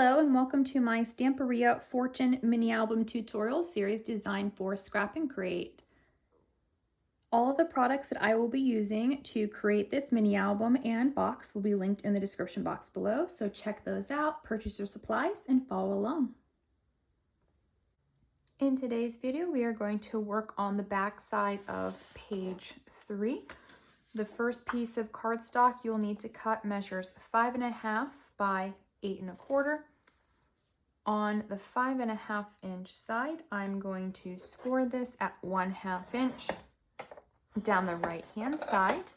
Hello and welcome to my Stamperia Fortune mini album tutorial series designed for scrap and create. All of the products that I will be using to create this mini album and box will be linked in the description box below, so check those out, purchase your supplies, and follow along. In today's video, we are going to work on the back side of page 3. The first piece of cardstock you'll need to cut measures 5.5 by 8 1/4. On the 5.5 inch side, I'm going to score this at 1/2 inch down the right hand side,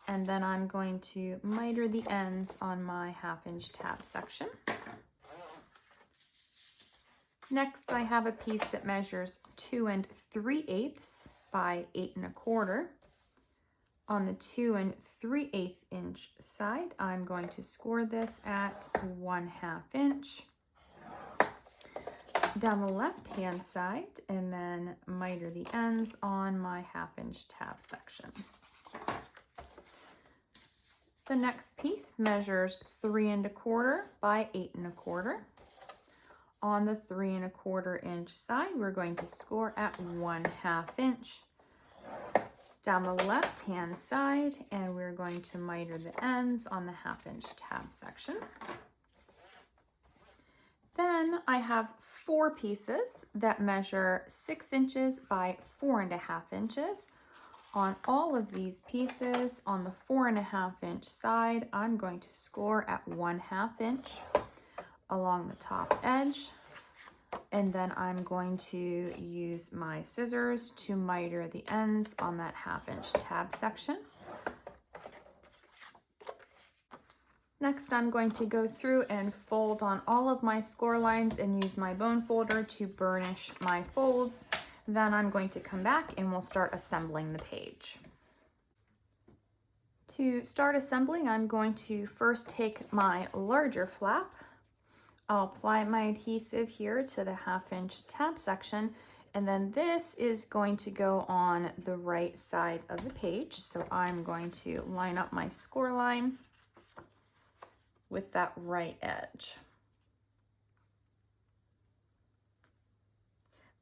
and then I'm going to miter the ends on my 1/2 inch tab section. Next, I have a piece that measures 2 3/8 by 8 1/4. On the 2 3/8 inch side, I'm going to score this at 1/2 inch down the left hand side, and then miter the ends on my 1/2 inch tab section. The next piece measures 3 1/4 by 8 1/4. On the 3 1/4 inch side, we're going to score at 1/2 inch down the left hand side, and we're going to miter the ends on the 1/2 inch tab section. Then I have 4 pieces that measure 6 inches by 4.5 inches. On all of these pieces, on the 4.5 inch side, I'm going to score at 1/2 inch along the top edge. And then I'm going to use my scissors to miter the ends on that 1/2 inch tab section. Next, I'm going to go through and fold on all of my score lines and use my bone folder to burnish my folds. Then I'm going to come back and we'll start assembling the page. To start assembling, I'm going to first take my larger flap. I'll apply my adhesive here to the 1/2 inch tab section, and then this is going to go on the right side of the page. So I'm going to line up my score line with that right edge.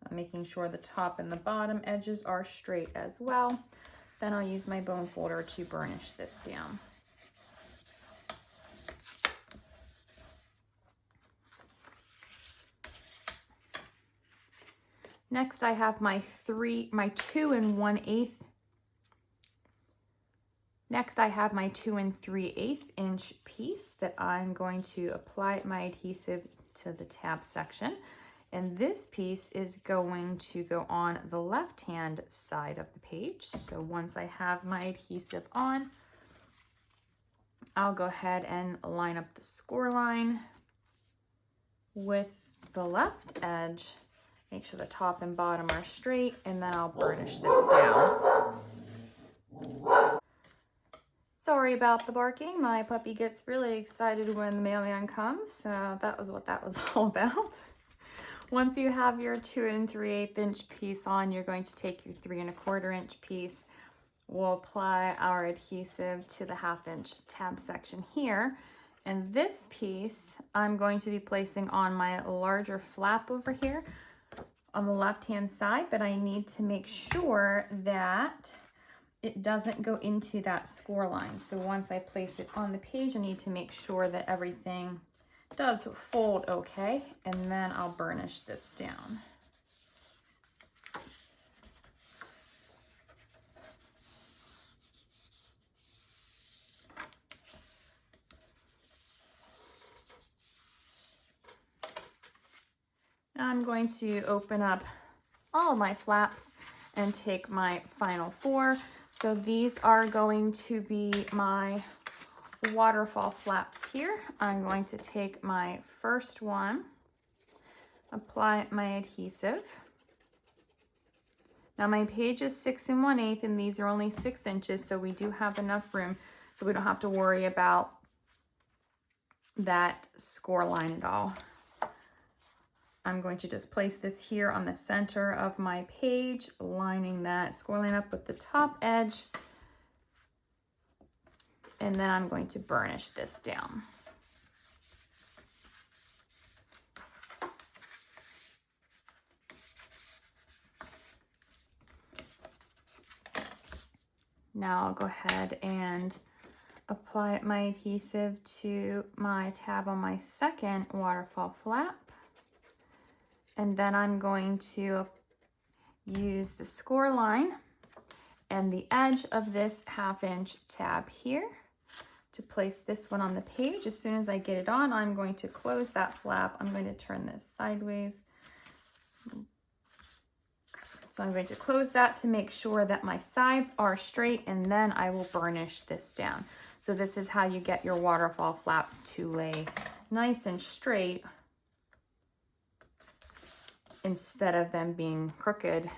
I'm making sure the top and the bottom edges are straight as well. Then I'll use my bone folder to burnish this down. Next, I have my 2 1/8. Next, I have my 2 3/8 inch piece that I'm going to apply my adhesive to the tab section. And this piece is going to go on the left-hand side of the page. So once I have my adhesive on, I'll go ahead and line up the score line with the left edge. Make sure the top and bottom are straight, and then I'll burnish this down. Sorry about the barking. My puppy gets really excited when the mailman comes, so that was what that was all about. Once you have your 2 3/8 inch piece on, you're going to take your 3 1/4 inch piece. We'll apply our adhesive to the 1/2 inch tab section here. And this piece I'm going to be placing on my larger flap over here on the left-hand side, but I need to make sure that it doesn't go into that score line. So once I place it on the page, I need to make sure that everything does fold okay, and then I'll burnish this down. Now I'm going to open up all my flaps and take my final 4. So these are going to be my waterfall flaps here. I'm going to take my first one, apply my adhesive. Now my page is 6 1/8 and these are only 6 inches, so we do have enough room, so we don't have to worry about that score line at all. I'm going to just place this here on the center of my page, lining that score line up with the top edge. And then I'm going to burnish this down. Now I'll go ahead and apply my adhesive to my tab on my second waterfall flap. And then I'm going to use the score line and the edge of this 1/2 inch tab here to place this one on the page. As soon as I get it on, I'm going to close that flap. I'm going to turn this sideways. So I'm going to close that to make sure that my sides are straight, and then I will burnish this down. So this is how you get your waterfall flaps to lay nice and straight instead of them being crooked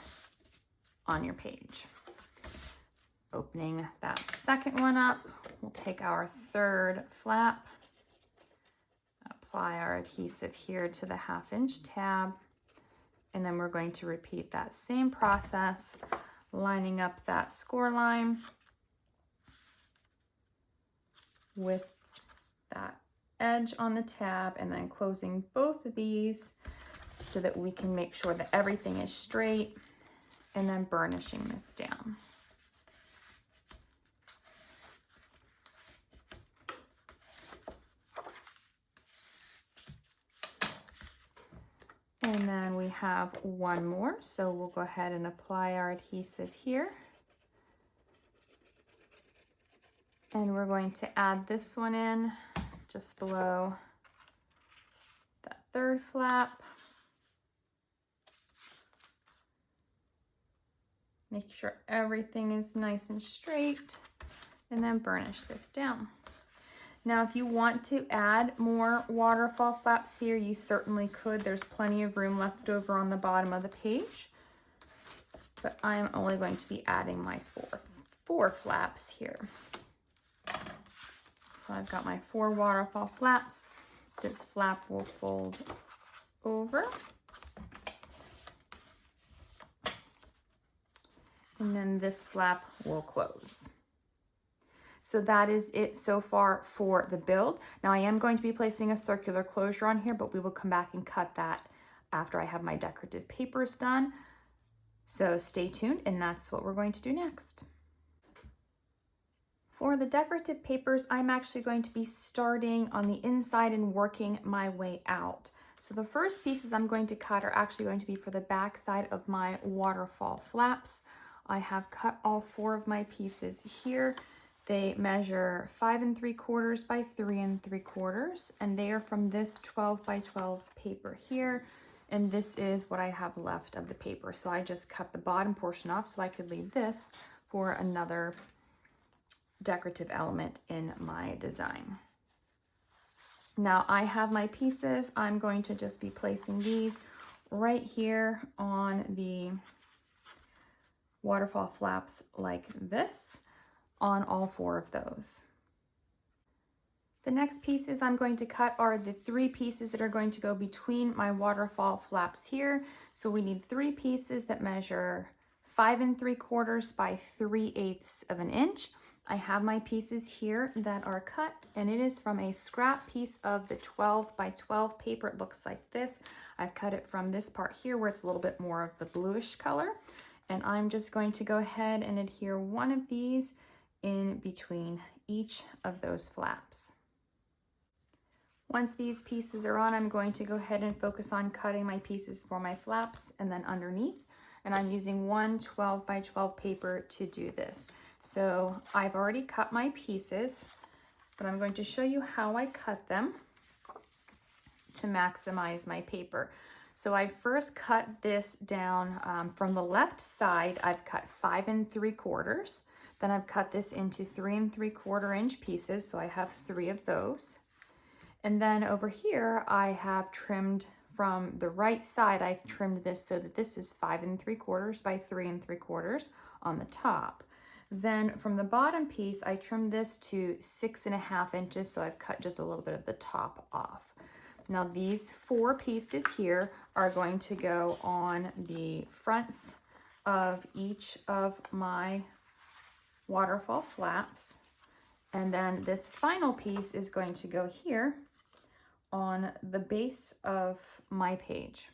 on your page. Opening that second one up, we'll take our third flap, apply our adhesive here to the 1/2 inch tab, and then we're going to repeat that same process, lining up that score line with that edge on the tab, and then closing both of these so that we can make sure that everything is straight, and then burnishing this down. And then we have one more, so we'll go ahead and apply our adhesive here. And we're going to add this one in just below that third flap. Make sure everything is nice and straight, and then burnish this down. Now, if you want to add more waterfall flaps here, you certainly could. There's plenty of room left over on the bottom of the page, but I am only going to be adding my four flaps here. So I've got my 4 waterfall flaps. This flap will fold over. And then this flap will close. So that is it so far for the build. Now I am going to be placing a circular closure on here, but we will come back and cut that after I have my decorative papers done. So stay tuned, and that's what we're going to do next. For the decorative papers, I'm actually going to be starting on the inside and working my way out. So the first pieces I'm going to cut are actually going to be for the back side of my waterfall flaps. I have cut all 4 of my pieces here. They measure 5 3/4 by 3 3/4, and they are from this 12 by 12 paper here. And this is what I have left of the paper. So I just cut the bottom portion off so I could leave this for another decorative element in my design. Now I have my pieces. I'm going to just be placing these right here on the waterfall flaps like this on all 4 of those. The next pieces I'm going to cut are the 3 pieces that are going to go between my waterfall flaps here. So we need 3 pieces that measure 5 3/4 by 3/8 of an inch. I have my pieces here that are cut, and it is from a scrap piece of the 12 by 12 paper. It looks like this. I've cut it from this part here where it's a little bit more of the bluish color. And I'm just going to go ahead and adhere one of these in between each of those flaps. Once these pieces are on, I'm going to go ahead and focus on cutting my pieces for my flaps and then underneath. And I'm using one 12 by 12 paper to do this. So I've already cut my pieces, but I'm going to show you how I cut them to maximize my paper. So I first cut this down from the left side. I've cut 5 3/4. Then I've cut this into 3 3/4 inch pieces. So I have 3 of those. And then over here, I have trimmed from the right side. I trimmed this so that this is 5 3/4 by 3 3/4 on the top. Then from the bottom piece, I trimmed this to 6 1/2 inches. So I've cut just a little bit of the top off. Now these 4 pieces here are going to go on the fronts of each of my waterfall flaps. And then this final piece is going to go here on the base of my page.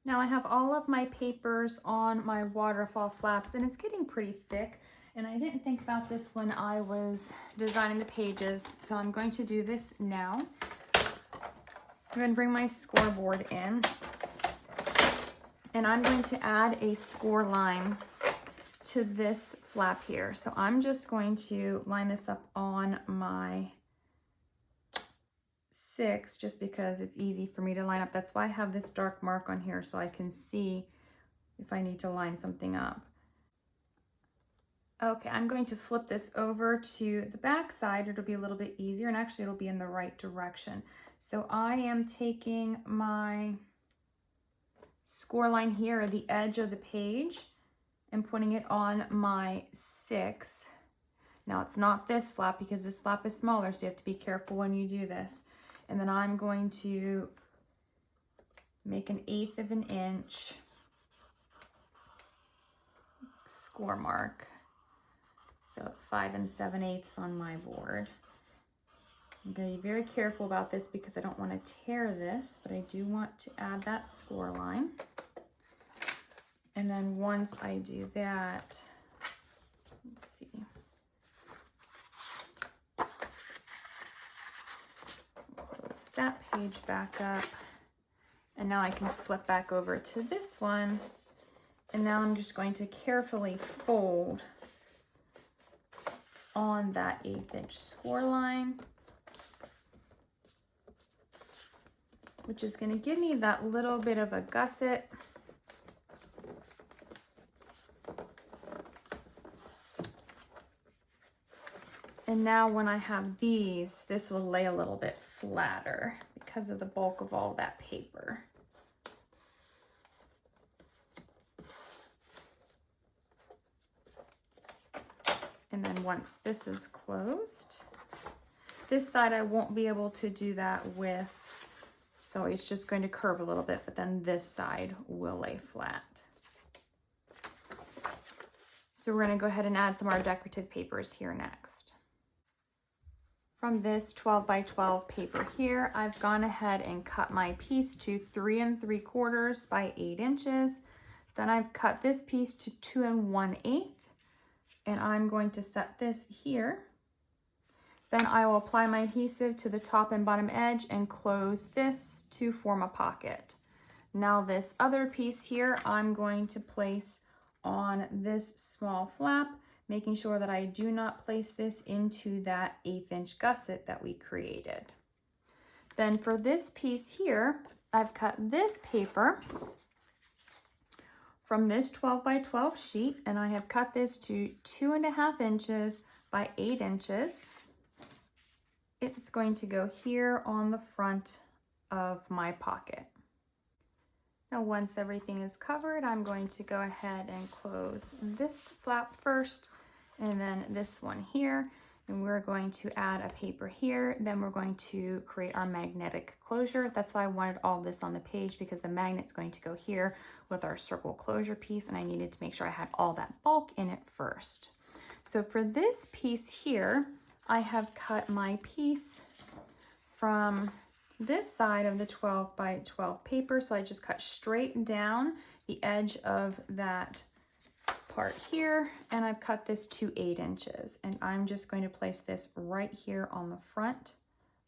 Now I have all of my papers on my waterfall flaps, and it's getting pretty thick, and I didn't think about this when I was designing the pages, so I'm going to do this now. I'm going to bring my scoreboard in, and I'm going to add a score line to this flap here. So I'm just going to line this up on my 6 just because it's easy for me to line up. That's why I have this dark mark on here so I can see if I need to line something up. Okay, I'm going to flip this over to the back side. It'll be a little bit easier, and actually it'll be in the right direction. So I am taking my score line here at the edge of the page and putting it on my 6. Now it's not this flap because this flap is smaller, so you have to be careful when you do this. And then I'm going to make an 1/8 of an inch score mark. So 5 7/8 on my board. I'm going to be very careful about this because I don't want to tear this, but I do want to add that score line. And then once I do that, let's see. Close that page back up. And now I can flip back over to this one. And now I'm just going to carefully fold on that 1/8 inch score line, which is going to give me that little bit of a gusset. And now when I have these, this will lay a little bit flatter because of the bulk of all that paper. And then once this is closed, this side I won't be able to do that with, so it's just going to curve a little bit, but then this side will lay flat. So we're going to go ahead and add some more decorative papers here next. From this 12 by 12 paper here, I've gone ahead and cut my piece to 3 3/4 by 8 inches. Then I've cut this piece to 2 1/8, and I'm going to set this here. Then I will apply my adhesive to the top and bottom edge and close this to form a pocket. Now this other piece here, I'm going to place on this small flap, making sure that I do not place this into that 1/8 inch gusset that we created. Then for this piece here, I've cut this paper from this 12 by 12 sheet, and I have cut this to 2 1/2 inches by 8 inches. It's going to go here on the front of my pocket. Now once everything is covered, I'm going to go ahead and close this flap first, and then this one here, and we're going to add a paper here. Then we're going to create our magnetic closure. That's why I wanted all this on the page, because the magnet's going to go here with our circle closure piece, and I needed to make sure I had all that bulk in it first. So for this piece here, I have cut my piece from this side of the 12 by 12 paper. So I just cut straight down the edge of that part here, and I've cut this to 8 inches, and I'm just going to place this right here on the front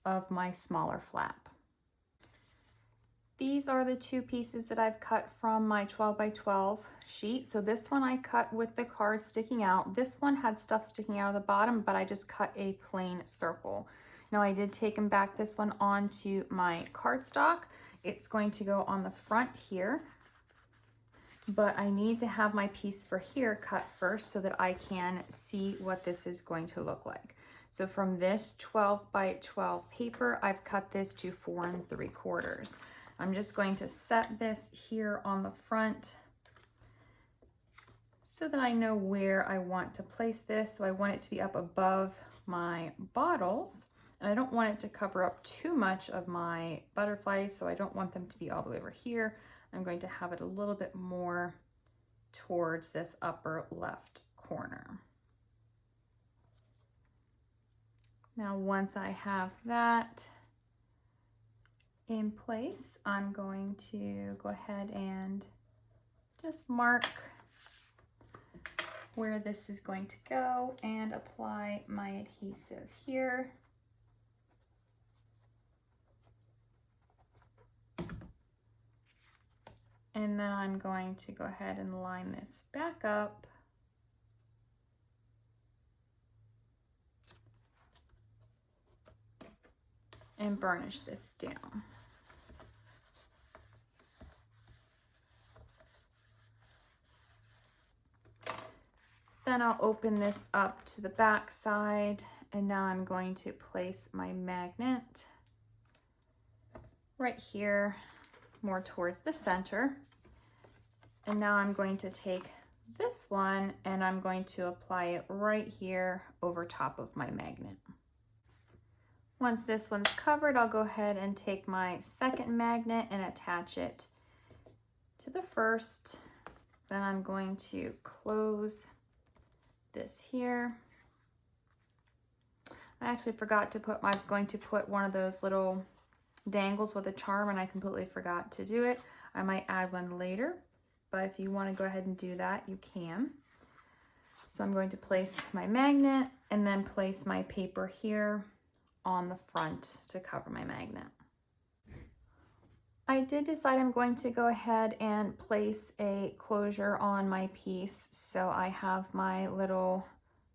of my smaller flap. These are the two pieces that I've cut from my 12 by 12 sheet. So this one I cut with the card sticking out. This one had stuff sticking out of the bottom, but I just cut a plain circle. Now I did take and back this one onto my cardstock. It's going to go on the front here, but I need to have my piece for here cut first so that I can see what this is going to look like. So from this 12 by 12 paper, I've cut this to 4 3/4. I'm just going to set this here on the front so that I know where I want to place this. So I want it to be up above my bottles, and I don't want it to cover up too much of my butterflies, so I don't want them to be all the way over here. I'm going to have it a little bit more towards this upper left corner. Now once I have that, in place, I'm going to go ahead and just mark where this is going to go and apply my adhesive here. And then I'm going to go ahead and line this back up. And burnish this down. Then I'll open this up to the back side, and now I'm going to place my magnet right here, more towards the center. And now I'm going to take this one and I'm going to apply it right here over top of my magnet. Once this one's covered, I'll go ahead and take my second magnet and attach it to the first. Then I'm going to close this here. I actually forgot to put, I was going to put one of those little dangles with a charm and I completely forgot to do it. I might add one later, but if you want to go ahead and do that, you can. So I'm going to place my magnet and then place my paper here on the front to cover my magnet. I did decide I'm going to go ahead and place a closure on my piece. So I have my little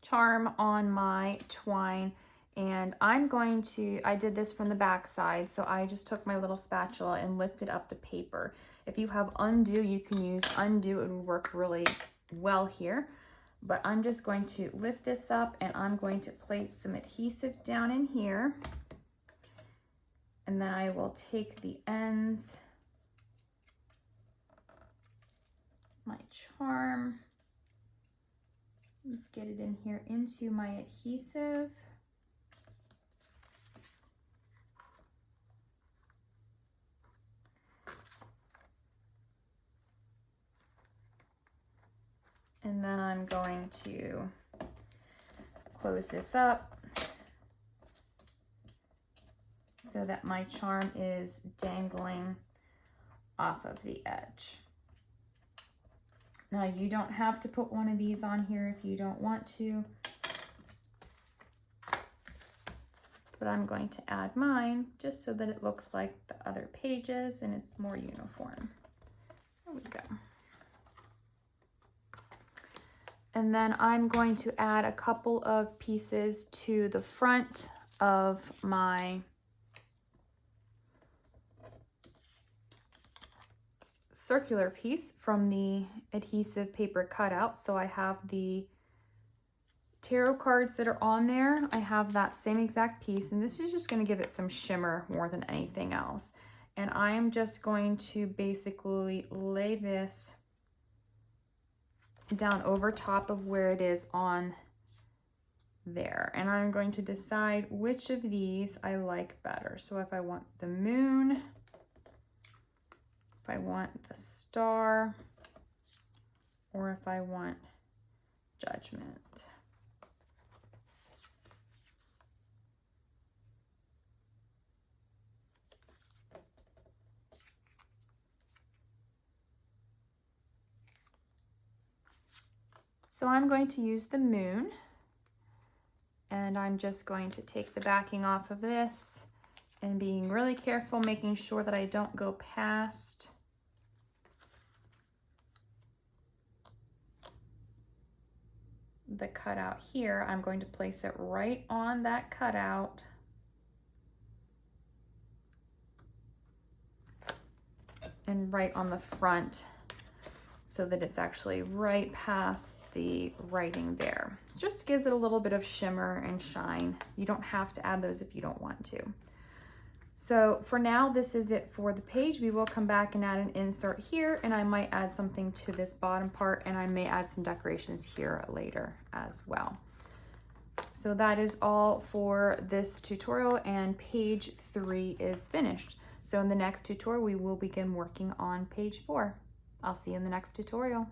charm on my twine, and I'm going to, I did this from the back side, so I just took my little spatula and lifted up the paper. If you have undo, you can use undo, it would work really well here. But I'm just going to lift this up and I'm going to place some adhesive down in here. And then I will take the ends, my charm, get it in here into my adhesive. And then I'm going to close this up so that my charm is dangling off of the edge. Now you don't have to put one of these on here if you don't want to, but I'm going to add mine just so that it looks like the other pages and it's more uniform. There we go. And then I'm going to add a couple of pieces to the front of my circular piece from the adhesive paper cutout. So I have the tarot cards that are on there. I have that same exact piece, and this is just going to give it some shimmer more than anything else. And I am just going to basically lay this down over top of where it is on there, and I'm going to decide which of these I like better. So if I want the moon, if I want the star, or if I want judgment. So I'm going to use the moon, and I'm just going to take the backing off of this and being really careful, making sure that I don't go past the cutout here. I'm going to place it right on that cutout. And right on the front, so that it's actually right past the writing there. It just gives it a little bit of shimmer and shine. You don't have to add those if you don't want to. So for now, this is it for the page. We will come back and add an insert here, and I might add something to this bottom part, and I may add some decorations here later as well. So that is all for this tutorial, and page 3 is finished. So in the next tutorial, we will begin working on page 4. I'll see you in the next tutorial.